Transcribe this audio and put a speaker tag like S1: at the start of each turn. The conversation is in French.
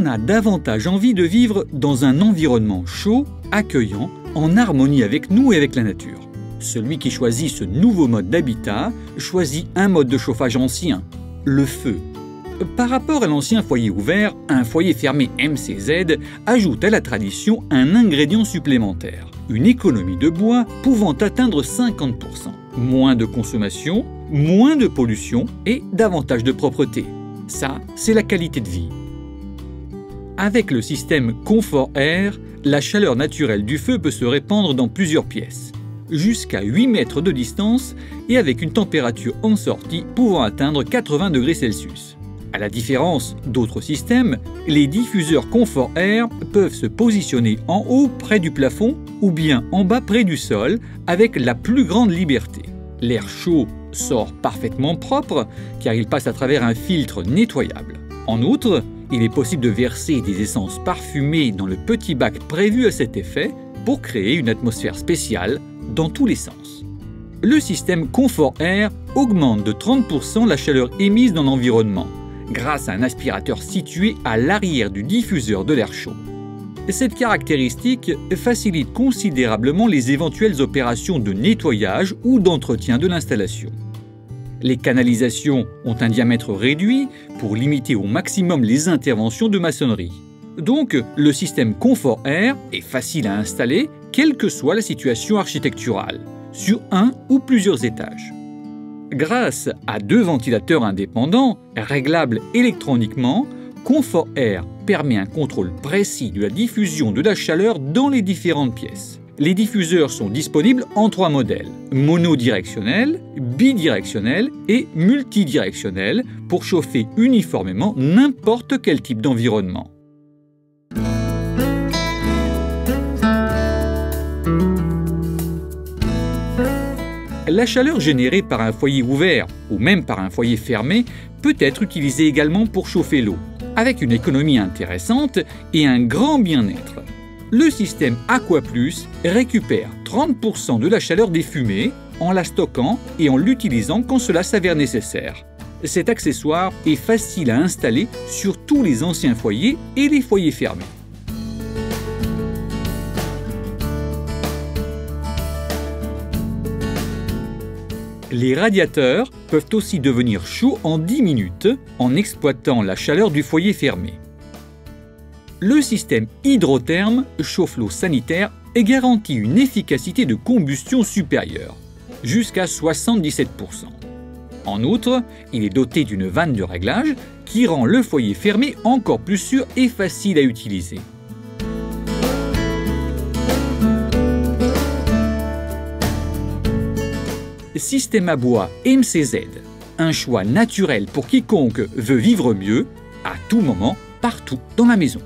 S1: a davantage envie de vivre dans un environnement chaud, accueillant, en harmonie avec nous et avec la nature. Celui qui choisit ce nouveau mode d'habitat choisit un mode de chauffage ancien, le feu. Par rapport à l'ancien foyer ouvert, un foyer fermé MCZ ajoute à la tradition un ingrédient supplémentaire, une économie de bois pouvant atteindre 50%. Moins de consommation, moins de pollution et davantage de propreté. Ça, c'est la qualité de vie. Avec le système Confort Air, la chaleur naturelle du feu peut se répandre dans plusieurs pièces, jusqu'à 8 mètres de distance et avec une température en sortie pouvant atteindre 80 degrés Celsius. À la différence d'autres systèmes, les diffuseurs Confort Air peuvent se positionner en haut près du plafond ou bien en bas près du sol avec la plus grande liberté. L'air chaud sort parfaitement propre car il passe à travers un filtre nettoyable. En outre, il est possible de verser des essences parfumées dans le petit bac prévu à cet effet pour créer une atmosphère spéciale dans tous les sens. Le système Confort Air augmente de 30% la chaleur émise dans l'environnement grâce à un aspirateur situé à l'arrière du diffuseur de l'air chaud. Cette caractéristique facilite considérablement les éventuelles opérations de nettoyage ou d'entretien de l'installation. Les canalisations ont un diamètre réduit pour limiter au maximum les interventions de maçonnerie. Donc, le système Confort Air est facile à installer, quelle que soit la situation architecturale, sur un ou plusieurs étages. Grâce à 2 ventilateurs indépendants, réglables électroniquement, Confort Air permet un contrôle précis de la diffusion de la chaleur dans les différentes pièces. Les diffuseurs sont disponibles en 3 modèles, monodirectionnel, bidirectionnel et multidirectionnel pour chauffer uniformément n'importe quel type d'environnement. La chaleur générée par un foyer ouvert ou même par un foyer fermé peut être utilisée également pour chauffer l'eau, avec une économie intéressante et un grand bien-être. Le système AquaPlus récupère 30% de la chaleur des fumées en la stockant et en l'utilisant quand cela s'avère nécessaire. Cet accessoire est facile à installer sur tous les anciens foyers et les foyers fermés. Les radiateurs peuvent aussi devenir chauds en 10 minutes en exploitant la chaleur du foyer fermé. Le système hydrotherme chauffe l'eau sanitaire et garantit une efficacité de combustion supérieure, jusqu'à 77%. En outre, il est doté d'une vanne de réglage qui rend le foyer fermé encore plus sûr et facile à utiliser. Système à bois MCZ, un choix naturel pour quiconque veut vivre mieux, à tout moment, partout dans la maison.